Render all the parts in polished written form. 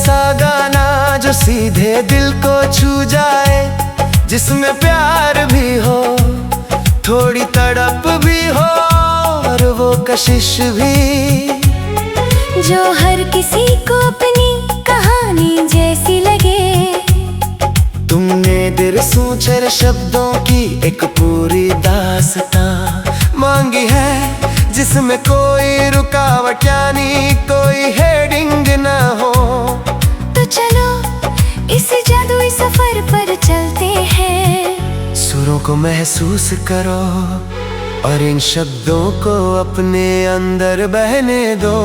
ऐसा गाना जो सीधे दिल को छू जाए, जिसमें प्यार भी हो, थोड़ी तड़प भी हो और वो कशिश भी, जो हर किसी को अपनी कहानी जैसी लगे। तुमने दिल सूचर शब्दों की एक पूरी दास्तां मांगी है, जिसमें कोई रुकावट यानी कोई हेडिंग ना हो। तो चलो इस जादुई सफर पर चलते हैं। सुरों को महसूस करो और इन शब्दों को अपने अंदर बहने दो।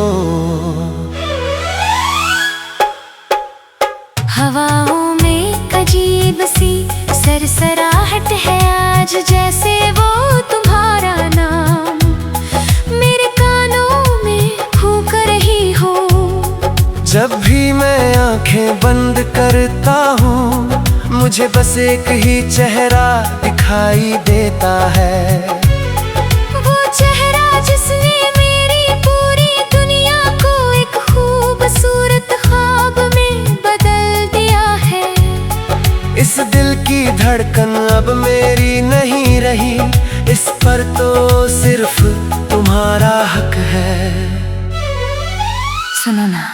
हवाओं में अजीब सी सरसराहट है आज, जैसे वो तुम्हारा नाम मेरे कानों में फूंक रही हो। जब भी मैं आंखें बंद करता हूँ, मुझे बस एक ही चेहरा दिखाई देता है, वो चेहरा जिसने मेरी पूरी दुनिया को एक खूबसूरत ख्वाब में बदल दिया है। इस दिल की धड़कन अब मेरी नहीं रही, इस पर तो सिर्फ तुम्हारा हक है। सुनो ना,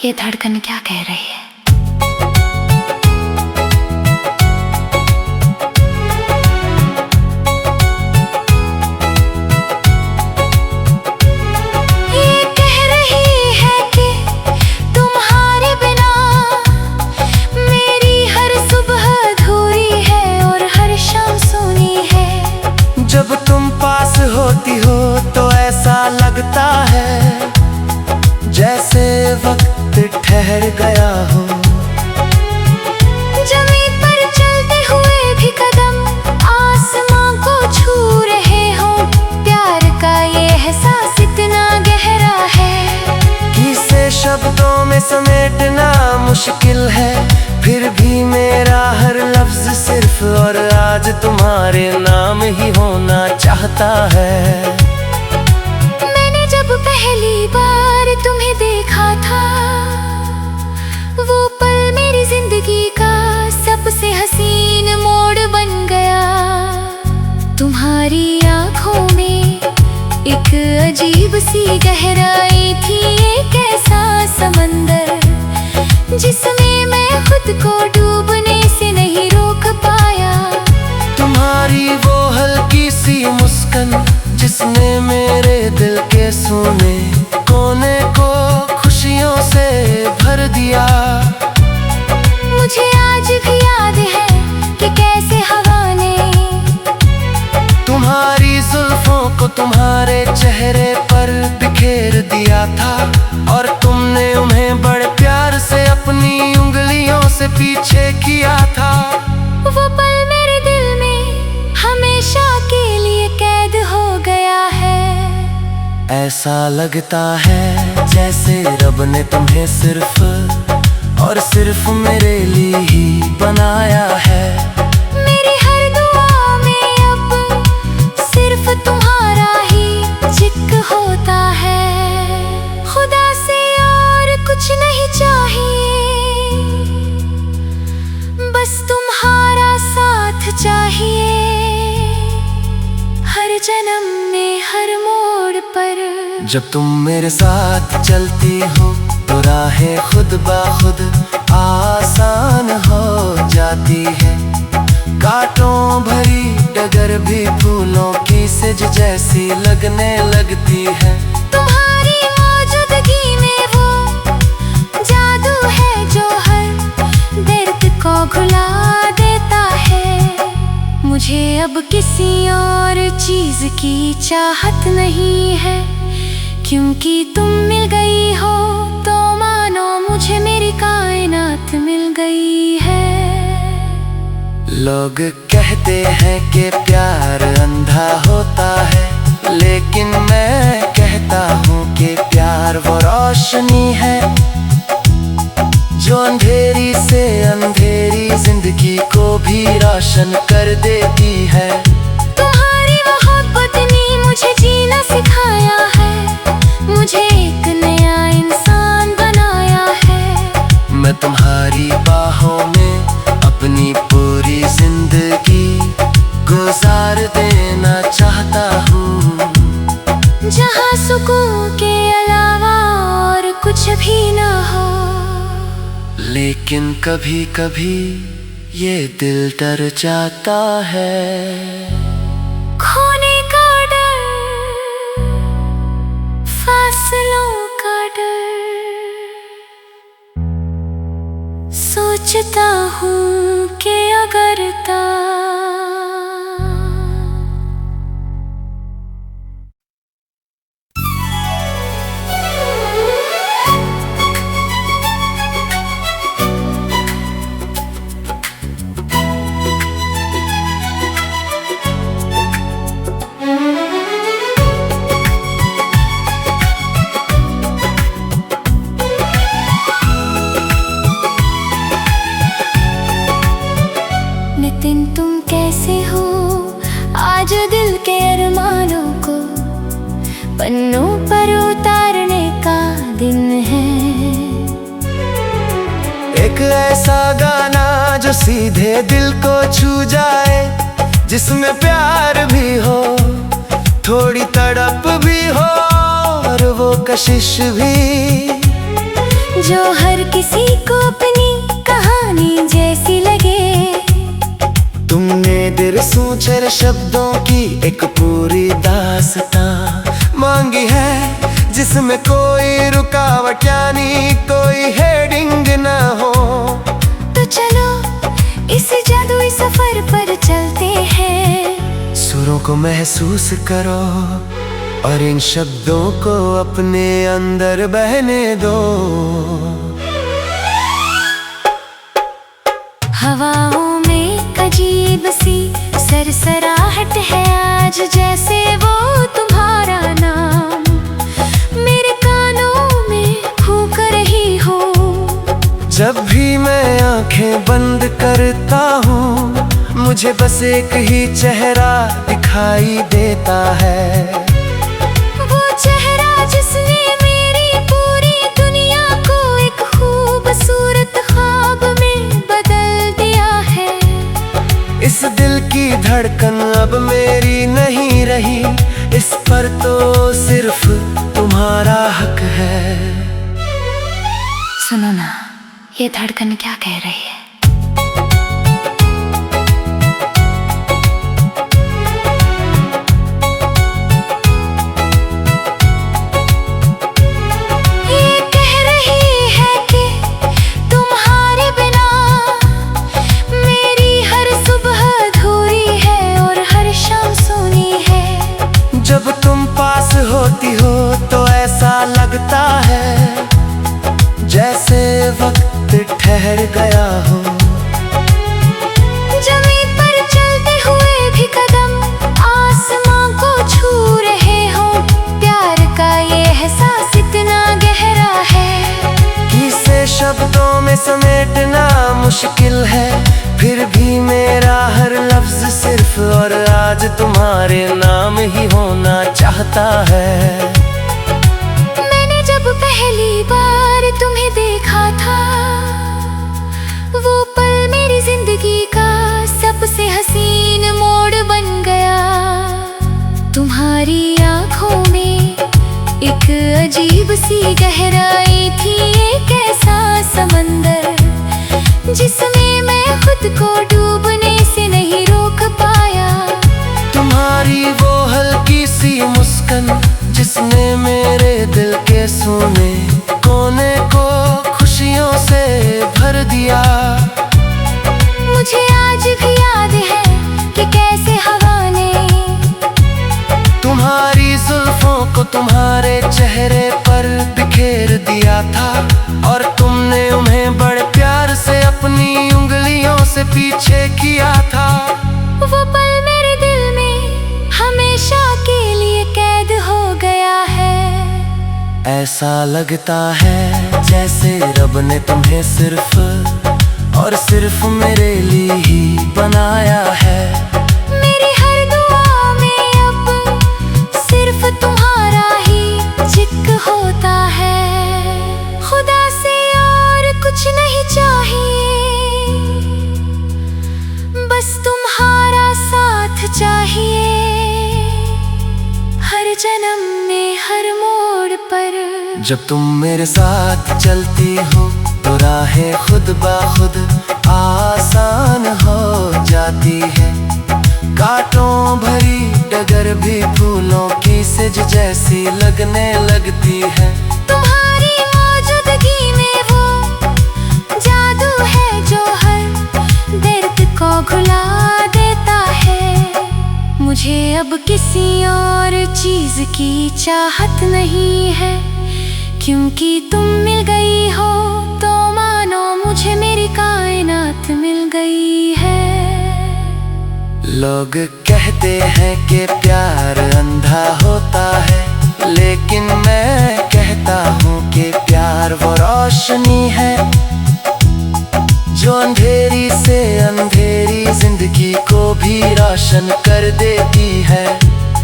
ये धड़कन क्या कह रही है? ये कह रही है कि तुम्हारे बिना मेरी हर सुबह अधूरी है और हर शाम सोनी है। जब तुम पास होती हो तो ऐसा लगता है जैसे वक्त ठहर गया हो। जमीन पर चलते हुए भी कदम आसमां को छू रहे हो। प्यार का ये एहसास इतना गहरा है कि इसे शब्दों में समेटना मुश्किल है, फिर भी मेरा हर लफ्ज सिर्फ और आज तुम्हारे नाम ही होना चाहता है। मैंने जब पहली बार तुम्हें देखा था, वो पल मेरी जिंदगी का सबसे हसीन मोड़ बन गया। तुम्हारी आंखों में एक अजीब सी गहराई थी, एक ऐसा समंदर जिसमें मैं खुद को डूबने से नहीं रोक पाया। तुम्हारी वो हल्की सी मुस्कान जिसने मेरे दिल के सोने कोने को खुशियों से भर दिया। मुझे आज भी याद है कि कैसे हवा ने तुम्हारी जुल्फों को तुम्हारे चेहरे पर बिखेर दिया था, और तुमने उन्हें बड़े प्यार से अपनी उंगलियों से पीछे किया था। वो पल मेरे दिल में हमेशा के लिए कैद हो गया है। ऐसा लगता है जैसे रब ने तुम्हें सिर्फ और सिर्फ मेरे लिए ही बनाया है। मेरी हर दुआ में अब सिर्फ तुम्हारा ही जिक्र होता है। खुदा से और कुछ नहीं चाहिए, बस तुम्हारा साथ चाहिए। हर जन्म में हर मोड़ पर जब तुम मेरे साथ चलती हो तो राहें खुद ब खुद आसान हो जाती है। कांटों भरी डगर भी फूलों की सिज जैसी लगने लगती है। तुम्हारी मौजूदगी में वो जादू है जो हर दर्द को भुला देता है। मुझे अब किसी और चीज की चाहत नहीं है, क्योंकि तुम मिल गई हो तो मानो मुझे मेरी कायनात मिल गई है। लोग कहते हैं कि प्यार अंधा होता है, लेकिन मैं कहता हूँ कि प्यार वो रोशनी है जो अंधेरी से अंधेरी जिंदगी को भी रोशन कर देती है। तुम्हारी मोहब्बत ने मुझे जीना सिखाया है, मुझे एक नया इंसान बनाया है। मैं चाहता हूँ, जहाँ सुकून के अलावा और कुछ भी ना हो। लेकिन कभी कभी ये दिल डर जाता है, खोने का डर, फासलों का डर। सोचता हूँ कि अगर नितिन तुम कैसे हो? आज दिल के अरमानों को पन्नों पर उतारने का दिन है। एक ऐसा गाना जो सीधे दिल को छू जाए, जिसमें प्यार भी हो, थोड़ी तड़प भी हो और वो कशिश भी, जो हर किसी को अपनी कहानी जैसी लगे। तुमने दिल सोचर शब्दों की एक पूरी दास्तां मांगी है, जिसमें कोई रुकावट यानी कोई हेडिंग ना हो। तो चलो इस जादुई सफर पर चलते हैं। सुरों को महसूस करो और इन शब्दों को अपने अंदर बहने दो। हवाओं में अजीब सी सरसराहट है आज, जैसे वो तुम्हारा नाम मेरे कानों में फूंक रही हो। जब भी मैं आंखें बंद करता हूँ, मुझे बस एक ही चेहरा दिखाई देता है, वो चेहरा जिसने मेरी पूरी दुनिया को एक खूबसूरत ख्वाब में बदल दिया है। इस दिल की धड़कन अब मेरी नहीं रही, इस पर तो सिर्फ तुम्हारा हक है। सुनो ना, ये धड़कन क्या कह रही है? ये कह रही है कि तुम्हारे बिना मेरी हर सुबह अधूरी है और हर शाम सोनी है। जब तुम पास होती हो तो ऐसा लगता है जैसे वक्त ठहर गया हो। जमीन पर चलते हुए भी कदम आसमां को छू रहे हो। प्यार का ये एहसास इतना गहरा है कि इसे शब्दों में समेटना मुश्किल है, फिर भी मेरा हर लफ्ज सिर्फ और आज तुम्हारे नाम ही होना चाहता है। मैंने जब पहली बार तुम्हें देखा था, वो पल मेरी जिंदगी का सबसे हसीन मोड़ बन गया। तुम्हारी आंखों में एक अजीब सी गहराई थी, एक ऐसा समंदर जिसमें मैं खुद को डूबने से नहीं रोक पाया। तुम्हारी वो हल्की सी मुस्कान जिसने मेरे दिल के सोने कोने को खुशियों से भर दिया। मुझे आज भी याद है कि कैसे हवा ने तुम्हारी जुल्फों को तुम्हारे चेहरे पर बिखेर दिया था, और तुमने उन्हें बड़े प्यार से अपनी उंगलियों से पीछे किया था। वो पल मेरे दिल में हमेशा के लिए कैद हो गया है। ऐसा लगता है जैसे रब ने तुम्हें सिर्फ और सिर्फ मेरे लिए ही बनाया है। मेरी हर दुआ में अब सिर्फ तुम्हारा ही जिक्र होता है। खुदा से और कुछ नहीं चाहिए, बस तुम्हारा साथ चाहिए। जब तुम मेरे साथ चलती हो तो राहें खुद ब खुद आसान हो जाती है। कांटों भरी डगर भी फूलों की सिज जैसी लगने लगती है। तुम्हारी मौजूदगी में वो जादू है जो हर दर्द को घुला देता है। मुझे अब किसी और चीज की चाहत नहीं है, क्योंकि तुम मिल गई हो तो मानो मुझे मेरी कायनात मिल गई है। लोग कहते हैं कि प्यार अंधा होता है, लेकिन मैं कहता हूँ कि प्यार वो रोशनी है जो अंधेरी से अंधेरी जिंदगी को भी रोशन कर देती है।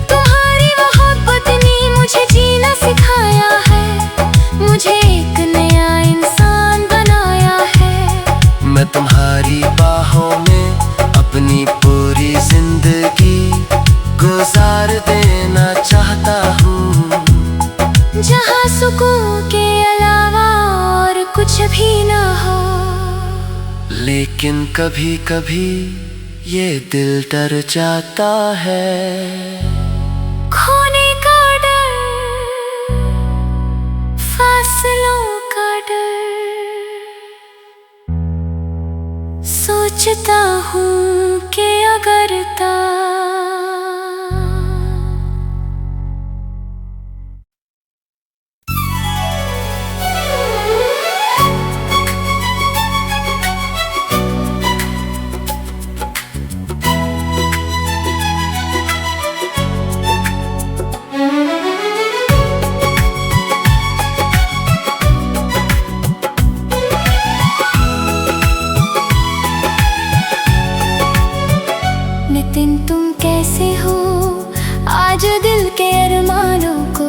तुम्हारी मोहब्बत ने मुझे जीना सिखाया है, मुझे एक नया इंसान बनाया है। मैं तुम्हारी बाहों में अपनी पूरी जिंदगी गुजार देना चाहता हूँ, जहाँ सुकून के अलावा और कुछ भी ना हो। लेकिन कभी कभी ये दिल डर जाता है। खोने का डर, फासलों का डर, सोचता हूँ कि अगर नितिन तुम कैसे हो? आज दिल के अरमानों को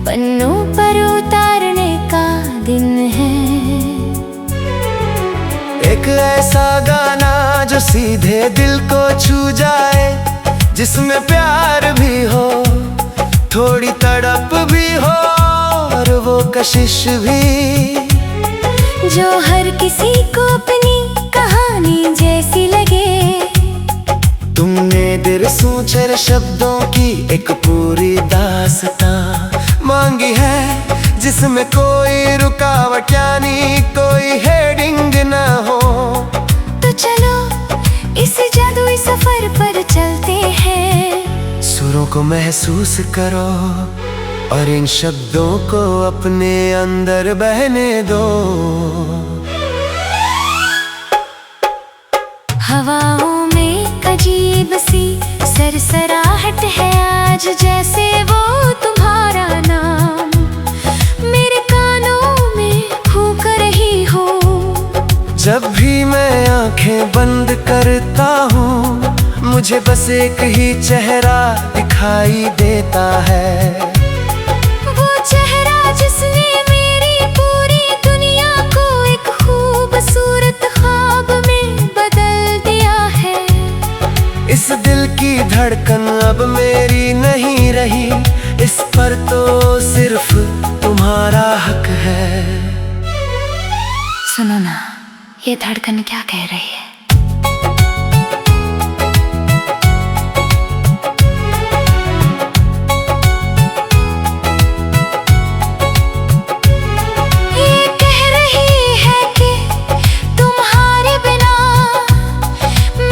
पन्नों पर उतारने का दिन है। एक ऐसा गाना जो सीधे दिल को छू जाए, जिसमें प्यार भी हो, थोड़ी तड़प भी हो और वो कशिश भी, जो हर किसी को अपनी कहानी जैसी लगे। तुमने दिल सूचर शब्दों की एक पूरी दास्तां मांगी है, जिसमें कोई रुकावट यानी कोई हेडिंग ना हो। तो चलो इस जादुई सफर पर चलते हैं। सुरों को महसूस करो और इन शब्दों को अपने अंदर बहने दो। हवाओं में अजीब सी सरसराहट है आज, जैसे वो तुम्हारा नाम मेरे कानों में फूंक रही हो। जब भी मैं आंखें बंद करता हूँ, मुझे बस एक ही चेहरा दिखाई देता है। वो चेहरा जिसने मेरी पूरी दुनिया को एक खूबसूरत ख्वाब में बदल दिया है। इस दिल की धड़कन अब मेरी नहीं रही, इस पर तो सिर्फ तुम्हारा हक है। सुनो ना, ये धड़कन क्या कह रही है? ये कह रही है कि तुम्हारे बिना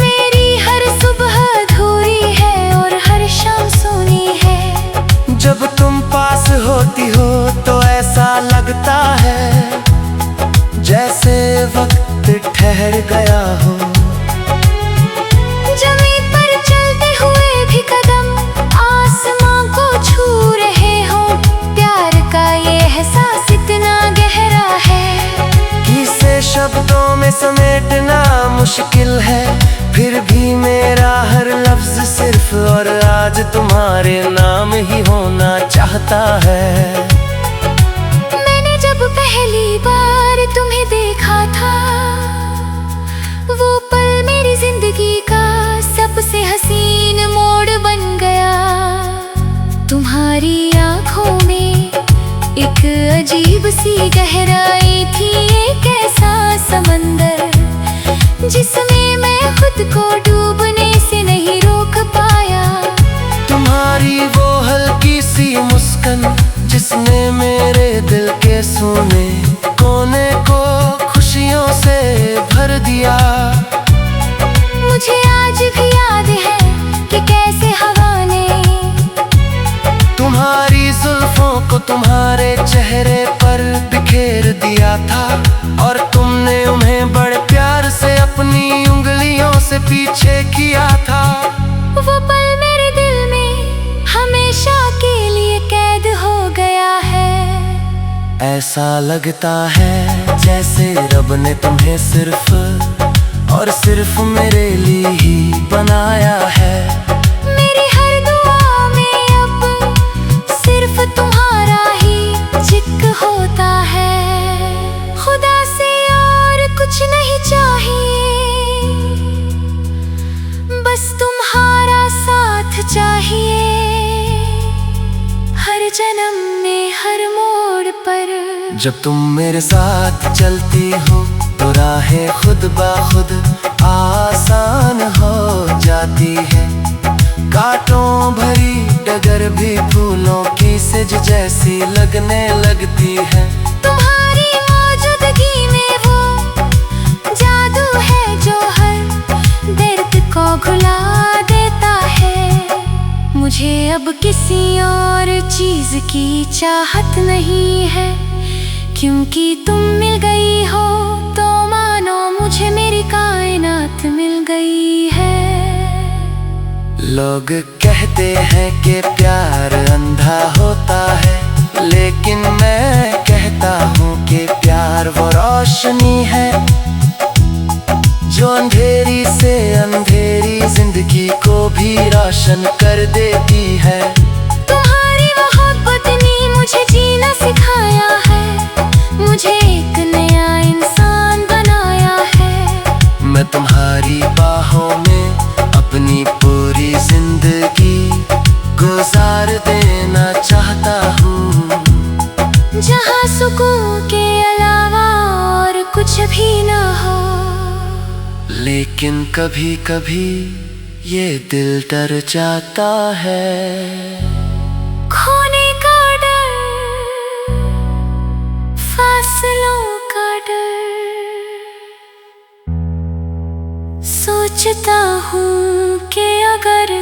मेरी हर सुबह अधूरी है और हर शाम सोनी है। जब तुम पास होती हो तो ऐसा लगता है जैसे वक्त ठहर गया हो। जमीन पर चलते हुए भी कदम आसमां को छू रहे हो। प्यार का ये एहसास इतना गहरा है कि इसे शब्दों में समेटना मुश्किल है, फिर भी मेरा हर लफ्ज सिर्फ और आज तुम्हारे नाम ही होना चाहता है। मैंने जब पहली बार तुम्हें देखा था, वो पल मेरी जिंदगी का सबसे हसीन मोड़ बन गया। तुम्हारी आंखों में एक अजीब सी गहराई थी, एक ऐसा समंदर जिसमें मैं खुद को डूबने से नहीं रोक पाया। तुम्हारी वो हल्की सी मुस्कान जिसने मेरे दिल के सोने कोने को खुशियों से भर दिया। मुझे आज भी याद है कि कैसे हवा ने तुम्हारी जुल्फों को तुम्हारे चेहरे पर बिखेर दिया था, और तुमने उन्हें बड़े प्यार से अपनी उंगलियों से पीछे किया था। वो पल मेरे दिल में हमेशा के लिए कैद हो गया है। ऐसा लगता है जैसे रब ने तुम्हें सिर्फ और सिर्फ मेरे लिए ही बनाया है। मेरी हर दुआ में अब सिर्फ तुम्हारा ही जिक्र होता है। खुदा से और कुछ नहीं चाहिए, बस तुम्हारा साथ चाहिए। हर जन्म में हर मोड़ पर जब तुम मेरे साथ चलती हो तो राहें खुद ब खुद आसान हो जाती है। कांटों भरी डगर भी फूलों की सिज जैसी लगने लगती है। तुम्हारी मौजूदगी में वो जादू है जो हर दर्द को भुला देता है। मुझे अब किसी और चीज की चाहत नहीं है, क्योंकि तुम मिल गई हो तो मानो मुझे मेरी कायनात मिल गई है। लोग कहते हैं कि प्यार अंधा होता है, लेकिन मैं कहता हूँ कि प्यार वो रोशनी है जो अंधेरी से अंधेरी जिंदगी को भी रोशन कर देती है। तुम्हारी मोहब्बत ने मुझे जीना सिखाया है, मुझे एक नया इंसान बनाया है। मैं तुम्हारी बाहों में अपनी पूरी जिंदगी गुजार देना चाहता हूँ, जहाँ सुकून के अलावा और कुछ भी ना हो। लेकिन कभी कभी ये दिल डर जाता है। खोने का डर, फासलों का डर, सोचता हूँ कि अगर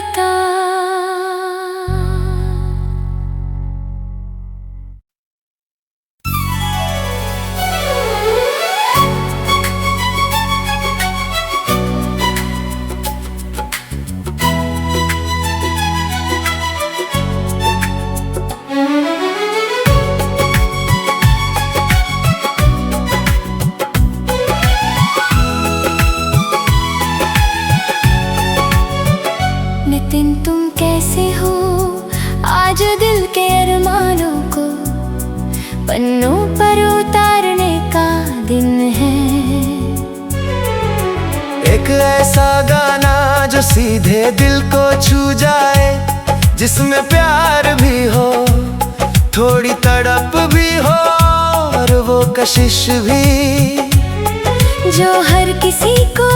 नितिन तुम कैसे हो? आज दिल के अरमानों को पन्नों पर उतारने का दिन है। एक ऐसा गाना जो सीधे दिल को छू जाए, जिसमें प्यार भी हो, थोड़ी तड़प भी हो और वो कशिश भी, जो हर किसी को